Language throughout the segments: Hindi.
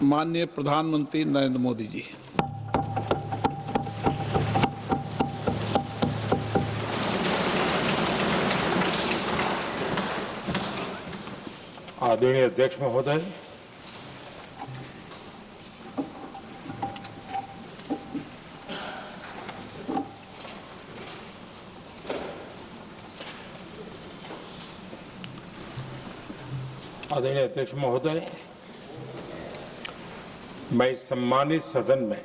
माननीय प्रधानमंत्री नरेंद्र मोदी जी। आदरणीय अध्यक्ष महोदय, आदरणीय अध्यक्ष महोदय, मैं इस सम्मानित सदन में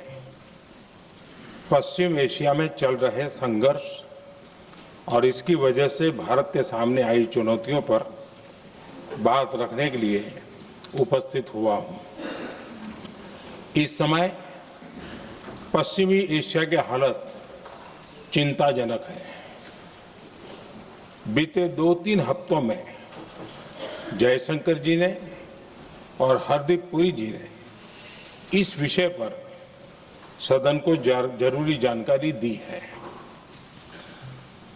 पश्चिम एशिया में चल रहे संघर्ष और इसकी वजह से भारत के सामने आई चुनौतियों पर बात रखने के लिए उपस्थित हुआ हूं। इस समय पश्चिमी एशिया की हालत चिंताजनक है। बीते 2-3 हफ्तों में जयशंकर जी ने और हरदीप पुरी जी ने इस विषय पर सदन को जरूरी जानकारी दी है।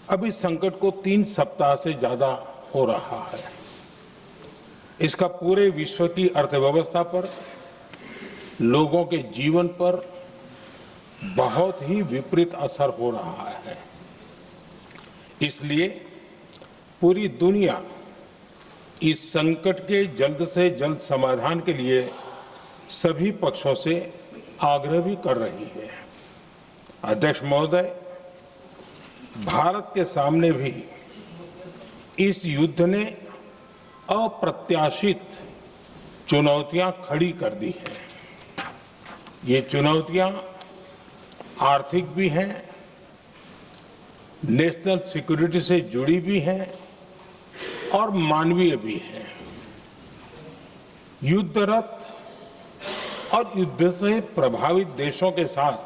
अब इस संकट को 3 सप्ताह से ज्यादा हो रहा है। इसका पूरे विश्व की अर्थव्यवस्था पर, लोगों के जीवन पर बहुत ही विपरीत असर हो रहा है। इसलिए पूरी दुनिया इस संकट के जल्द से जल्द समाधान के लिए सभी पक्षों से आग्रह भी कर रही है। अध्यक्ष महोदय, भारत के सामने भी इस युद्ध ने अप्रत्याशित चुनौतियां खड़ी कर दी हैं। ये चुनौतियां आर्थिक भी हैं, नेशनल सिक्योरिटी से जुड़ी भी हैं और मानवीय भी हैं। युद्धरत और युद्ध से प्रभावित देशों के साथ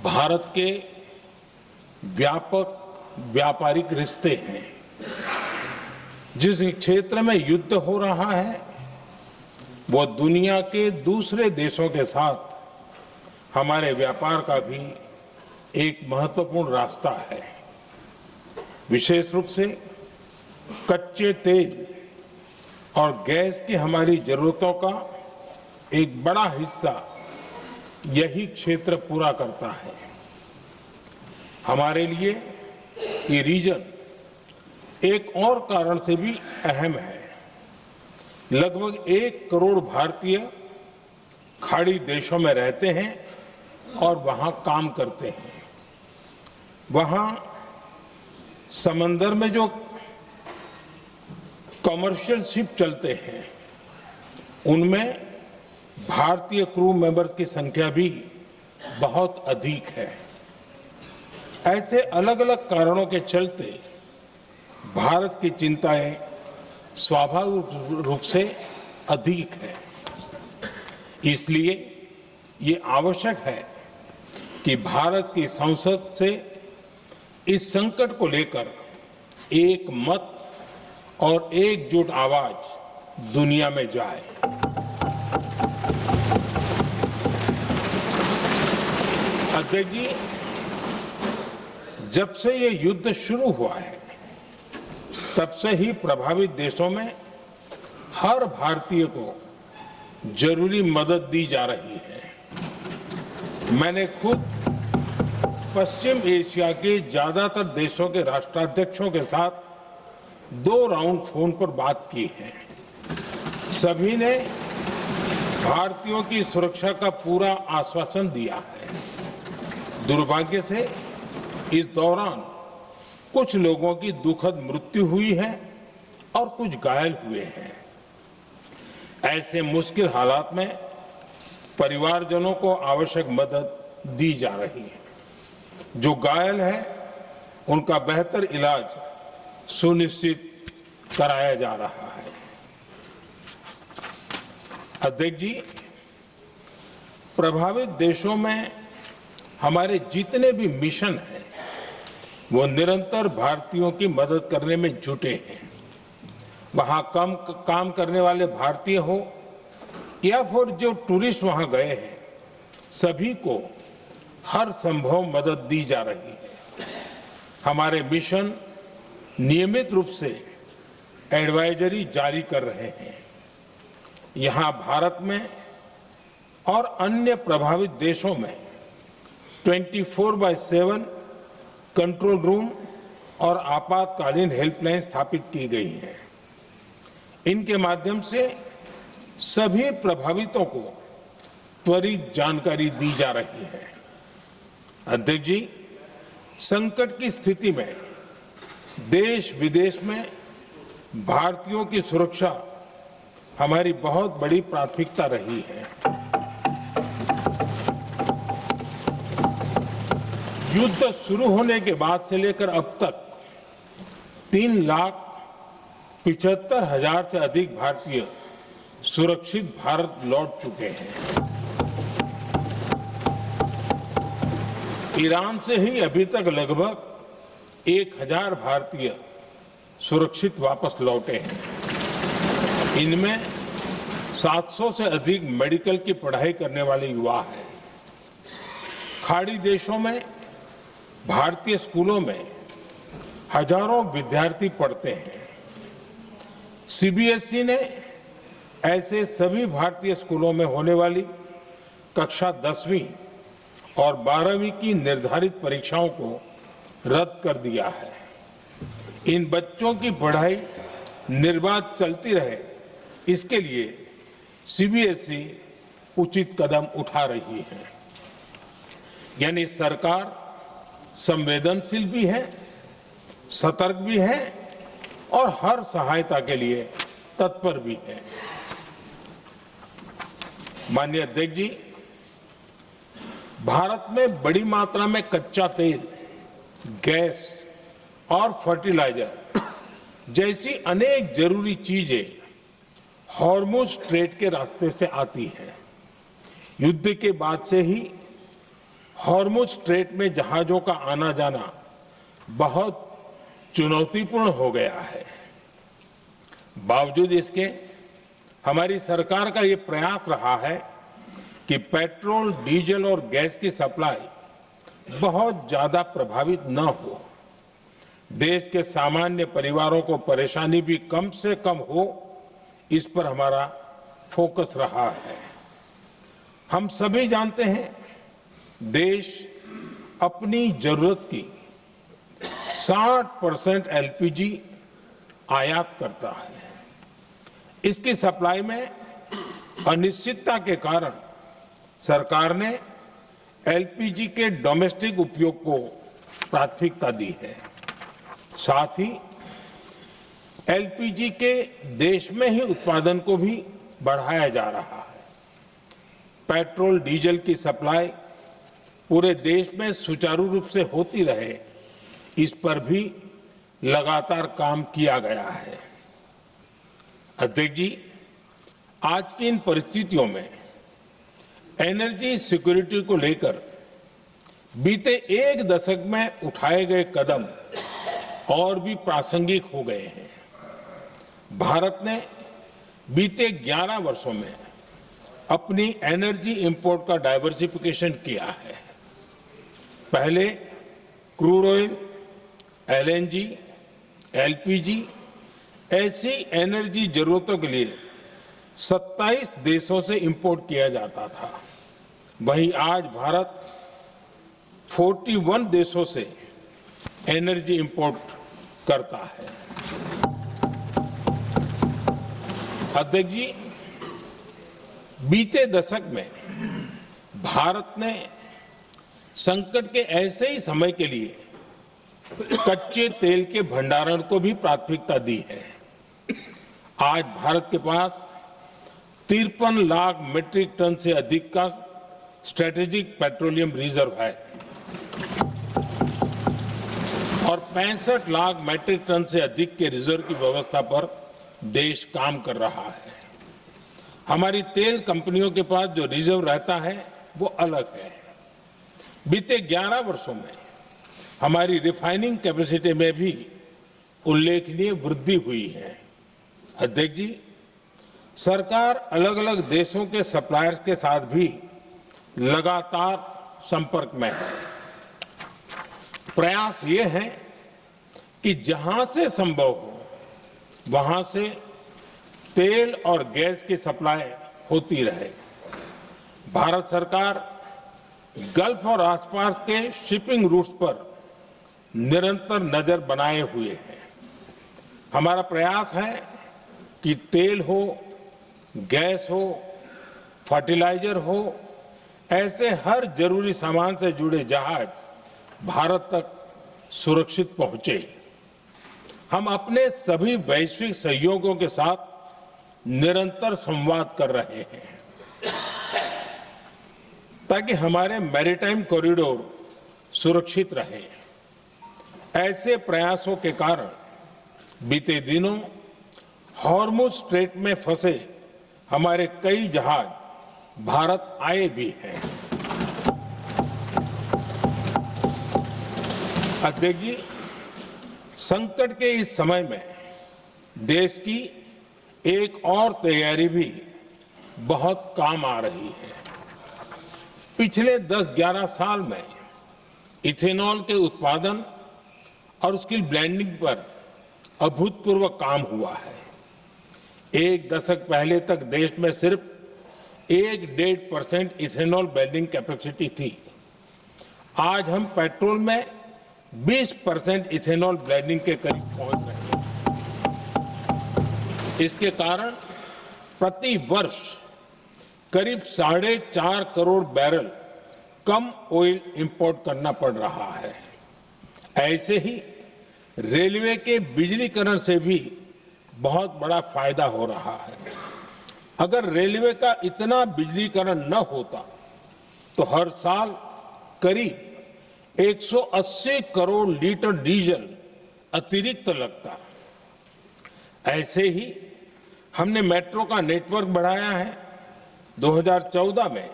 भारत के व्यापक व्यापारिक रिश्ते हैं। जिस क्षेत्र में युद्ध हो रहा है वो दुनिया के दूसरे देशों के साथ हमारे व्यापार का भी एक महत्वपूर्ण रास्ता है। विशेष रूप से कच्चे तेल और गैस की हमारी जरूरतों का एक बड़ा हिस्सा यही क्षेत्र पूरा करता है। हमारे लिए ये रीजन एक और कारण से भी अहम है। लगभग 1 करोड़ भारतीय खाड़ी देशों में रहते हैं और वहां काम करते हैं। वहां समंदर में जो कमर्शियल शिप चलते हैं उनमें भारतीय क्रू मेंबर्स की संख्या भी बहुत अधिक है। ऐसे अलग अलग कारणों के चलते भारत की चिंताएं स्वाभाविक रूप से अधिक है। इसलिए ये आवश्यक है कि भारत की संसद से इस संकट को लेकर एक मत और एकजुट आवाज दुनिया में जाए। अध्यक्ष जी, जब से ये युद्ध शुरू हुआ है तब से ही प्रभावित देशों में हर भारतीय को जरूरी मदद दी जा रही है। मैंने खुद पश्चिम एशिया के ज्यादातर देशों के राष्ट्राध्यक्षों के साथ 2 राउंड फोन पर बात की है। सभी ने भारतीयों की सुरक्षा का पूरा आश्वासन दिया है। दुर्भाग्य से इस दौरान कुछ लोगों की दुखद मृत्यु हुई है और कुछ घायल हुए हैं। ऐसे मुश्किल हालात में परिवारजनों को आवश्यक मदद दी जा रही है। जो घायल है उनका बेहतर इलाज सुनिश्चित कराया जा रहा है। अध्यक्ष जी, प्रभावित देशों में हमारे जितने भी मिशन हैं वो निरंतर भारतीयों की मदद करने में जुटे हैं। वहां काम करने वाले भारतीय हो या फिर जो टूरिस्ट वहां गए हैं, सभी को हर संभव मदद दी जा रही है। हमारे मिशन नियमित रूप से एडवाइजरी जारी कर रहे हैं यहां भारत में और अन्य प्रभावित देशों में 24/7 कंट्रोल रूम और आपातकालीन हेल्पलाइन स्थापित की गई है। इनके माध्यम से सभी प्रभावितों को त्वरित जानकारी दी जा रही है। अध्यक्ष जी, संकट की स्थिति में देश विदेश में भारतीयों की सुरक्षा हमारी बहुत बड़ी प्राथमिकता रही है। युद्ध शुरू होने के बाद से लेकर अब तक 3,75,000 से अधिक भारतीय सुरक्षित भारत लौट चुके हैं। ईरान से ही अभी तक लगभग 1,000 भारतीय सुरक्षित वापस लौटे हैं। इनमें 700 से अधिक मेडिकल की पढ़ाई करने वाले युवा हैं। खाड़ी देशों में भारतीय स्कूलों में हजारों विद्यार्थी पढ़ते हैं। सीबीएसई ने ऐसे सभी भारतीय स्कूलों में होने वाली कक्षा 10वीं और 12वीं की निर्धारित परीक्षाओं को रद्द कर दिया है। इन बच्चों की पढ़ाई निर्बाध चलती रहे, इसके लिए सीबीएसई उचित कदम उठा रही है। यानी सरकार संवेदनशील भी है, सतर्क भी है और हर सहायता के लिए तत्पर भी है। माननीय अध्यक्ष जी, भारत में बड़ी मात्रा में कच्चा तेल, गैस और फर्टिलाइजर जैसी अनेक जरूरी चीजें हॉर्मुज स्ट्रेट के रास्ते से आती हैं। युद्ध के बाद से ही हॉर्मुज स्ट्रेट में जहाजों का आना जाना बहुत चुनौतीपूर्ण हो गया है। बावजूद इसके हमारी सरकार का ये प्रयास रहा है कि पेट्रोल, डीजल और गैस की सप्लाई बहुत ज्यादा प्रभावित न हो। देश के सामान्य परिवारों को परेशानी भी कम से कम हो, इस पर हमारा फोकस रहा है। हम सभी जानते हैं, देश अपनी जरूरत की 60% एलपीजी आयात करता है। इसकी सप्लाई में अनिश्चितता के कारण सरकार ने एलपीजी के डोमेस्टिक उपयोग को प्राथमिकता दी है। साथ ही एलपीजी के देश में ही उत्पादन को भी बढ़ाया जा रहा है। पेट्रोल, डीजल की सप्लाई पूरे देश में सुचारू रूप से होती रहे, इस पर भी लगातार काम किया गया है। अध्यक्ष जी, आज की इन परिस्थितियों में एनर्जी सिक्योरिटी को लेकर बीते एक दशक में उठाए गए कदम और भी प्रासंगिक हो गए हैं। भारत ने बीते 11 वर्षों में अपनी एनर्जी इंपोर्ट का डाइवर्सिफिकेशन किया है। पहले क्रूड ऑयल, एलएनजी, एलपीजी ऐसी एनर्जी जरूरतों के लिए 27 देशों से इंपोर्ट किया जाता था। वहीं आज भारत 41 देशों से एनर्जी इंपोर्ट करता है। अध्यक्ष जी, बीते दशक में भारत ने संकट के ऐसे ही समय के लिए कच्चे तेल के भंडारण को भी प्राथमिकता दी है। आज भारत के पास 53 लाख मीट्रिक टन से अधिक का स्ट्रेटेजिक पेट्रोलियम रिजर्व है और 65 लाख मीट्रिक टन से अधिक के रिजर्व की व्यवस्था पर देश काम कर रहा है। हमारी तेल कंपनियों के पास जो रिजर्व रहता है वो अलग है। बीते 11 वर्षों में हमारी रिफाइनिंग कैपेसिटी में भी उल्लेखनीय वृद्धि हुई है। अध्यक्ष जी, सरकार अलग अलग देशों के सप्लायर्स के साथ भी लगातार संपर्क में है। प्रयास ये है कि जहां से संभव हो वहां से तेल और गैस की सप्लाई होती रहे। भारत सरकार गल्फ और आसपास के शिपिंग रूट्स पर निरंतर नजर बनाए हुए है। हमारा प्रयास है कि तेल हो, गैस हो, फर्टिलाइजर हो, ऐसे हर जरूरी सामान से जुड़े जहाज भारत तक सुरक्षित पहुंचे। हम अपने सभी वैश्विक सहयोगियों के साथ निरंतर संवाद कर रहे हैं ताकि हमारे मैरीटाइम कॉरिडोर सुरक्षित रहे। ऐसे प्रयासों के कारण बीते दिनों हॉर्मुज स्ट्रेट में फंसे हमारे कई जहाज भारत आए भी हैं। अध्यक्ष जी, संकट के इस समय में देश की एक और तैयारी भी बहुत काम आ रही है। पिछले 10-11 साल में इथेनॉल के उत्पादन और उसकी ब्लेंडिंग पर अभूतपूर्व काम हुआ है। एक दशक पहले तक देश में सिर्फ 1-1.5% इथेनॉल ब्लेंडिंग कैपेसिटी थी। आज हम पेट्रोल में 20% इथेनॉल ब्लेंडिंग के करीब पहुंच रहे हैं। इसके कारण प्रति वर्ष करीब 4.5 करोड़ बैरल कम ऑयल इंपोर्ट करना पड़ रहा है। ऐसे ही रेलवे के बिजलीकरण से भी बहुत बड़ा फायदा हो रहा है। अगर रेलवे का इतना बिजलीकरण न होता तो हर साल करीब 180 करोड़ लीटर डीजल अतिरिक्त लगता। ऐसे ही हमने मेट्रो का नेटवर्क बढ़ाया है। 2014 में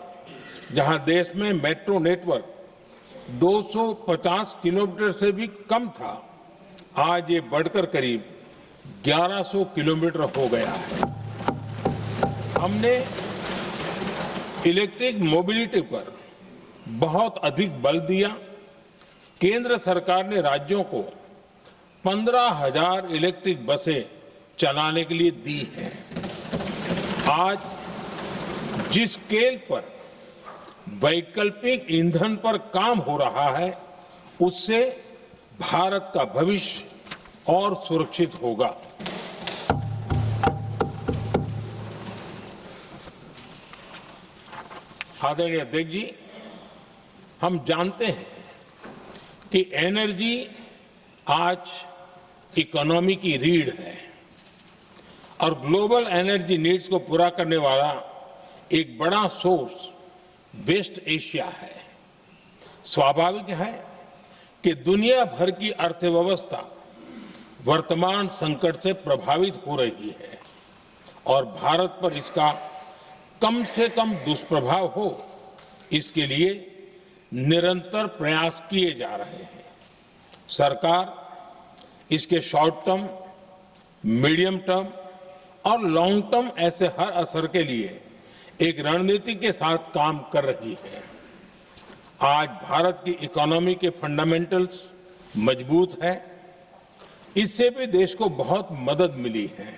जहां देश में मेट्रो नेटवर्क 250 किलोमीटर से भी कम था, आज ये बढ़कर करीब 1100 किलोमीटर हो गया है। हमने इलेक्ट्रिक मोबिलिटी पर बहुत अधिक बल दिया। केंद्र सरकार ने राज्यों को 15,000 इलेक्ट्रिक बसें चलाने के लिए दी हैं। आज जिस स्केल पर वैकल्पिक ईंधन पर काम हो रहा है, उससे भारत का भविष्य और सुरक्षित होगा। आदरणीय अध्यक्ष जी, हम जानते हैं कि एनर्जी आज इकोनॉमी की रीढ़ है और ग्लोबल एनर्जी नीड्स को पूरा करने वाला एक बड़ा सोर्स वेस्ट एशिया है। स्वाभाविक है कि दुनिया भर की अर्थव्यवस्था वर्तमान संकट से प्रभावित हो रही है और भारत पर इसका कम से कम दुष्प्रभाव हो, इसके लिए निरंतर प्रयास किए जा रहे हैं। सरकार इसके शॉर्ट टर्म, मीडियम टर्म और लॉन्ग टर्म ऐसे हर असर के लिए एक रणनीति के साथ काम कर रही है। आज भारत की इकोनॉमी के फंडामेंटल्स मजबूत है। इससे भी देश को बहुत मदद मिली है।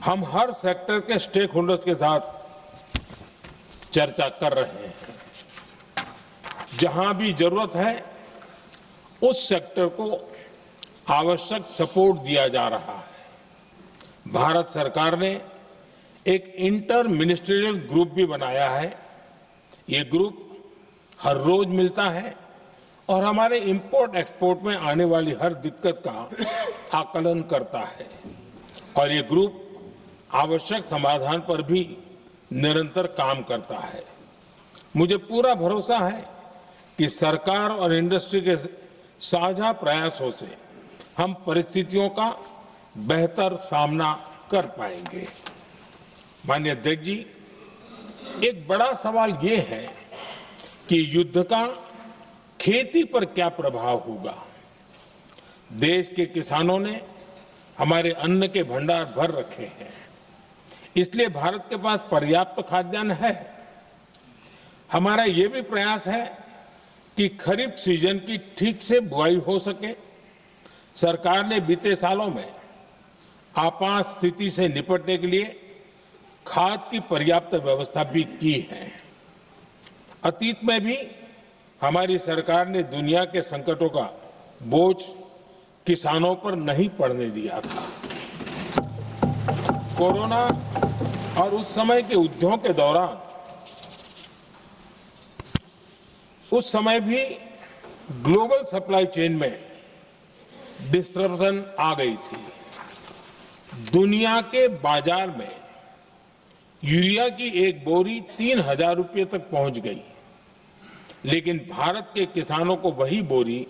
हम हर सेक्टर के स्टेक होल्डर्स के साथ चर्चा कर रहे हैं। जहां भी जरूरत है उस सेक्टर को आवश्यक सपोर्ट दिया जा रहा है। भारत सरकार ने एक इंटर मिनिस्ट्रियल ग्रुप भी बनाया है। ये ग्रुप हर रोज मिलता है और हमारे इंपोर्ट एक्सपोर्ट में आने वाली हर दिक्कत का आकलन करता है और ये ग्रुप आवश्यक समाधान पर भी निरंतर काम करता है। मुझे पूरा भरोसा है कि सरकार और इंडस्ट्री के साझा प्रयासों से हम परिस्थितियों का बेहतर सामना कर पाएंगे। माननीय अध्यक्ष जी, एक बड़ा सवाल ये है कि युद्ध का खेती पर क्या प्रभाव होगा। देश के किसानों ने हमारे अन्न के भंडार भर रखे हैं, इसलिए भारत के पास पर्याप्त खाद्यान्न है। हमारा ये भी प्रयास है कि खरीफ सीजन की ठीक से बुआई हो सके। सरकार ने बीते सालों में आपात स्थिति से निपटने के लिए खाद की पर्याप्त व्यवस्था भी की है। अतीत में भी हमारी सरकार ने दुनिया के संकटों का बोझ किसानों पर नहीं पड़ने दिया था। कोरोना और उस समय के युद्धों के दौरान उस समय भी ग्लोबल सप्लाई चेन में डिस्टरप्शन आ गई थी। दुनिया के बाजार में यूरिया की एक बोरी 3,000 रुपये तक पहुंच गई, लेकिन भारत के किसानों को वही बोरी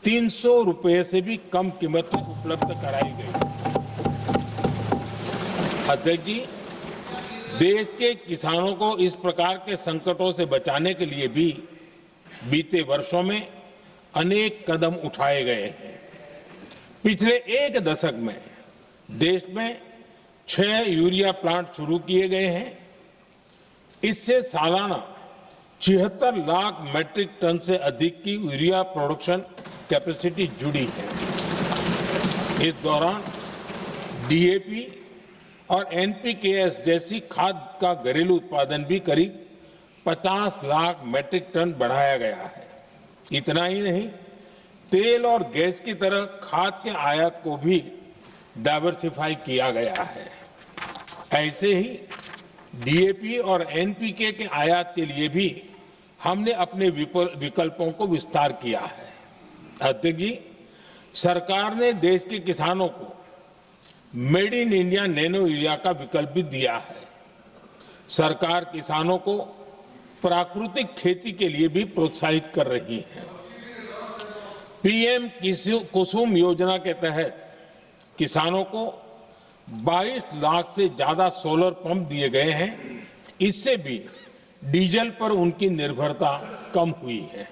300 रुपये से भी कम कीमत में उपलब्ध कराई गई। अध्यक्ष जी, देश के किसानों को इस प्रकार के संकटों से बचाने के लिए भी बीते वर्षों में अनेक कदम उठाए गए हैं। पिछले एक दशक में देश में 6 यूरिया प्लांट शुरू किए गए हैं। इससे सालाना 76 लाख मैट्रिक टन से अधिक की यूरिया प्रोडक्शन कैपेसिटी जुड़ी है। इस दौरान डीएपी और एनपीकेएस जैसी खाद का घरेलू उत्पादन भी करीब 50 लाख मैट्रिक टन बढ़ाया गया है। इतना ही नहीं, तेल और गैस की तरह खाद के आयात को भी डाइवर्सिफाई किया गया है। ऐसे ही डीएपी और एनपीके के आयात के लिए भी हमने अपने विकल्पों को विस्तार किया है। अध्यक्ष जी, सरकार ने देश के किसानों को made in India nano urea का विकल्प भी दिया है। सरकार किसानों को प्राकृतिक खेती के लिए भी प्रोत्साहित कर रही है। पीएम कुसुम योजना के तहत किसानों को 22 लाख से ज्यादा सोलर पंप दिए गए हैं। इससे भी डीजल पर उनकी निर्भरता कम हुई है।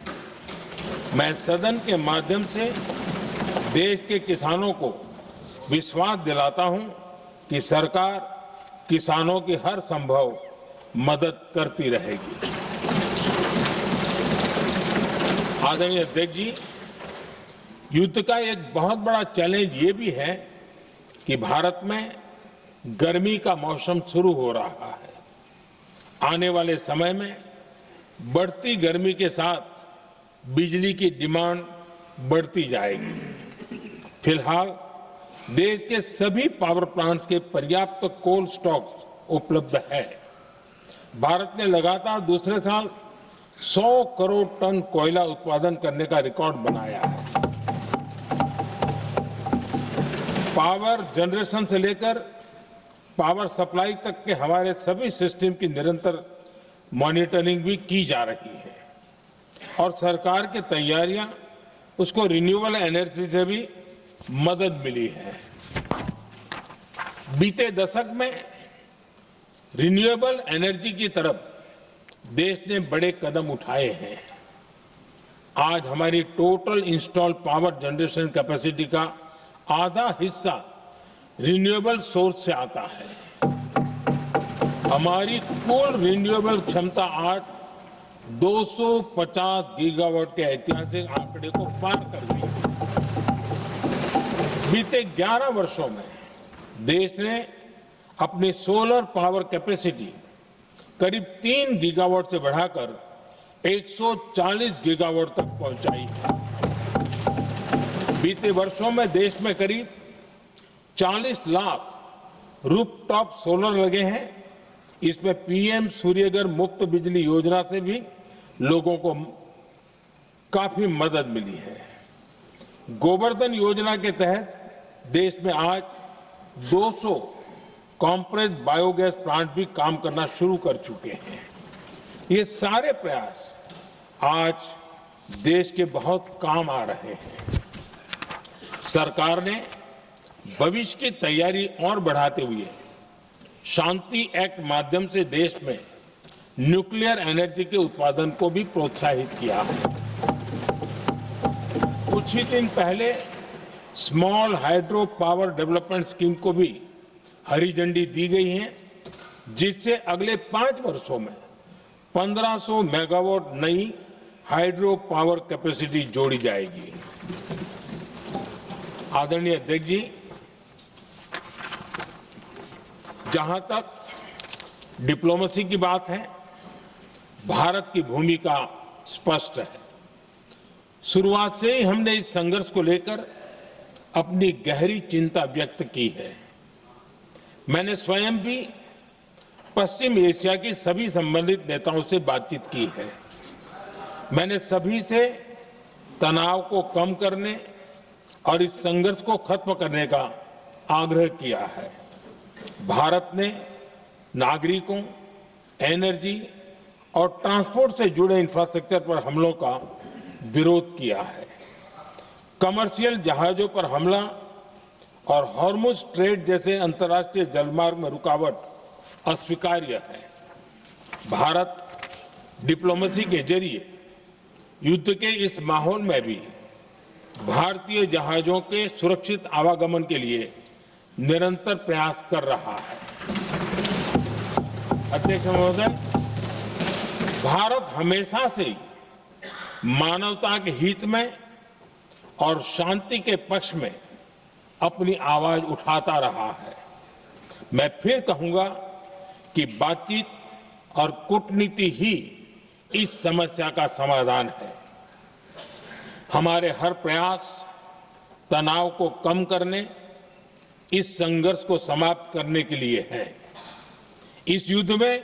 मैं सदन के माध्यम से देश के किसानों को विश्वास दिलाता हूं कि सरकार किसानों की हर संभव मदद करती रहेगी। आदरणीय अध्यक्ष जी, युद्ध का एक बहुत बड़ा चैलेंज ये भी है कि भारत में गर्मी का मौसम शुरू हो रहा है। आने वाले समय में बढ़ती गर्मी के साथ बिजली की डिमांड बढ़ती जाएगी। फिलहाल देश के सभी पावर प्लांट्स के पर्याप्त कोल स्टॉक उपलब्ध है। भारत ने लगातार दूसरे साल 100 करोड़ टन कोयला उत्पादन करने का रिकॉर्ड बनाया है। पावर जनरेशन से लेकर पावर सप्लाई तक के हमारे सभी सिस्टम की निरंतर मॉनिटरिंग भी की जा रही है और सरकार की तैयारियां उसको रिन्यूएबल एनर्जी से भी मदद मिली है। बीते दशक में रिन्यूएबल एनर्जी की तरफ देश ने बड़े कदम उठाए हैं। आज हमारी total installed power generation capacity का आधा हिस्सा रिन्यूएबल सोर्स से आता है। हमारी कुल रिन्यूएबल क्षमता आज 250 गीगावाट के ऐतिहासिक आंकड़े को पार कर गई। बीते 11 वर्षों में देश ने अपनी सोलर पावर कैपेसिटी करीब 3 गीगावाट से बढ़ाकर 140 गीगावाट तक पहुंचाई है। बीते वर्षों में देश में करीब 40 लाख रूफटॉप सोलर लगे हैं। इसमें पीएम सूर्यघर मुफ्त बिजली योजना से भी लोगों को काफी मदद मिली है। गोवर्धन योजना के तहत देश में आज 200 कॉम्प्रेस्ड बायोगैस प्लांट भी काम करना शुरू कर चुके हैं। ये सारे प्रयास आज देश के बहुत काम आ रहे हैं। सरकार ने भविष्य की तैयारी और बढ़ाते हुए शांति एक्ट माध्यम से देश में न्यूक्लियर एनर्जी के उत्पादन को भी प्रोत्साहित किया है। कुछ ही दिन पहले small hydro power development scheme को भी हरी झंडी दी गई है, जिससे अगले 5 वर्षों में 1500 मेगावाट नई हाइड्रो पावर कैपेसिटी जोड़ी जाएगी। आदरणीय अध्यक्ष जी, जहां तक डिप्लोमेसी की बात है, भारत की भूमिका स्पष्ट है। शुरुआत से ही हमने इस संघर्ष को लेकर अपनी गहरी चिंता व्यक्त की है। मैंने स्वयं भी पश्चिम एशिया की सभी संबंधित नेताओं से बातचीत की है। मैंने सभी से तनाव को कम करने और इस संघर्ष को खत्म करने का आग्रह किया है। भारत ने नागरिकों, एनर्जी और ट्रांसपोर्ट से जुड़े इंफ्रास्ट्रक्चर पर हमलों का विरोध किया है। कमर्शियल जहाजों पर हमला और हॉर्मुज स्ट्रेट जैसे अंतर्राष्ट्रीय जलमार्ग में रुकावट अस्वीकार्य है। भारत डिप्लोमेसी के जरिए युद्ध के इस माहौल में भी भारतीय जहाजों के सुरक्षित आवागमन के लिए निरंतर प्रयास कर रहा है। अध्यक्ष महोदय, भारत हमेशा से ही मानवता के हित में और शांति के पक्ष में अपनी आवाज उठाता रहा है। मैं फिर कहूंगा कि बातचीत और कूटनीति ही इस समस्या का समाधान है। हमारे हर प्रयास तनाव को कम करने, इस संघर्ष को समाप्त करने के लिए है। इस युद्ध में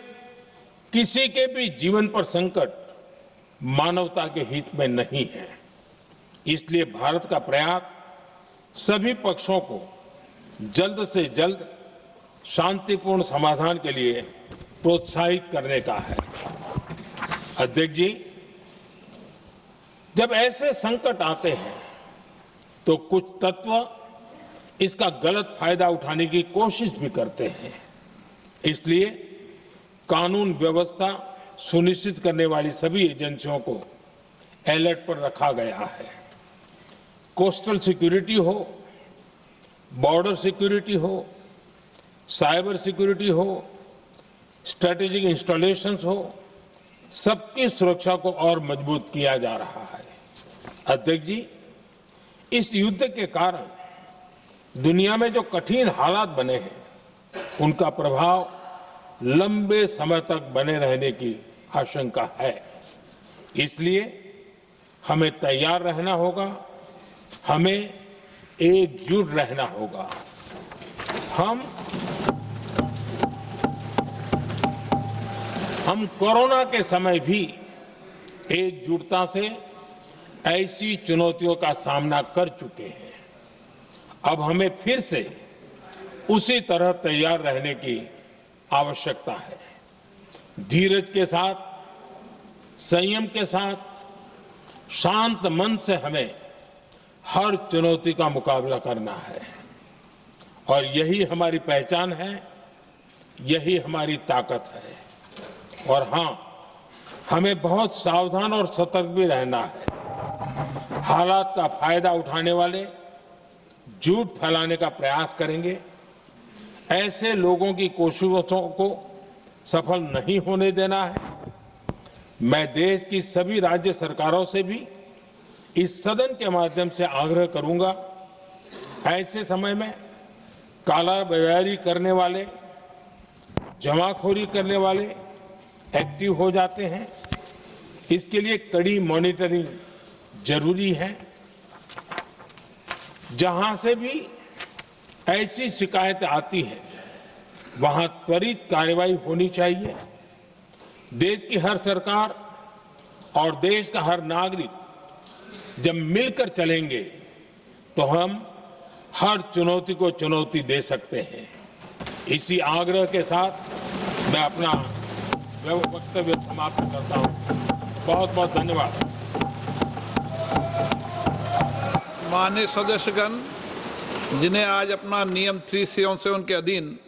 किसी के भी जीवन पर संकट मानवता के हित में नहीं है। इसलिए भारत का प्रयास सभी पक्षों को जल्द से जल्द शांतिपूर्ण समाधान के लिए प्रोत्साहित करने का है। अध्यक्ष जी, जब ऐसे संकट आते हैं तो कुछ तत्व इसका गलत फायदा उठाने की कोशिश भी करते हैं। इसलिए कानून व्यवस्था सुनिश्चित करने वाली सभी एजेंसियों को अलर्ट पर रखा गया है। कोस्टल सिक्योरिटी हो, बॉर्डर सिक्योरिटी हो, साइबर सिक्योरिटी हो, स्ट्रेटेजिक इंस्टॉलेशंस हो, सबकी सुरक्षा को और मजबूत किया जा रहा है। अध्यक्ष जी, इस युद्ध के कारण दुनिया में जो कठिन हालात बने हैं, उनका प्रभाव लंबे समय तक बने रहने की आशंका है। इसलिए हमें तैयार रहना होगा, हमें एकजुट रहना होगा। हम कोरोना के समय भी एकजुटता से ऐसी चुनौतियों का सामना कर चुके हैं। अब हमें फिर से उसी तरह तैयार रहने की आवश्यकता है। धीरज के साथ, संयम के साथ, शांत मन से हमें हर चुनौती का मुकाबला करना है। और यही हमारी पहचान है, यही हमारी ताकत है। और हां, हमें बहुत सावधान और सतर्क भी रहना है। हालात का फायदा उठाने वाले झूठ फैलाने का प्रयास करेंगे, ऐसे लोगों की कोशिशों को सफल नहीं होने देना है। मैं देश की सभी राज्य सरकारों से भी इस सदन के माध्यम से आग्रह करूंगा, ऐसे समय में कालाबाजारी करने वाले, जमाखोरी करने वाले एक्टिव हो जाते हैं। इसके लिए कड़ी मॉनिटरिंग जरूरी है। जहां से भी ऐसी शिकायतें आती हैं, वहां त्वरित कार्रवाई होनी चाहिए। देश की हर सरकार और देश का हर नागरिक जब मिलकर चलेंगे तो हम हर चुनौती को चुनौती दे सकते हैं। इसी आग्रह के साथ मैं अपना वक्तव्य समाप्त करता हूं। बहुत बहुत धन्यवाद। माननीय सदस्यगण, जिन्हें आज अपना नियम 307 के अधीन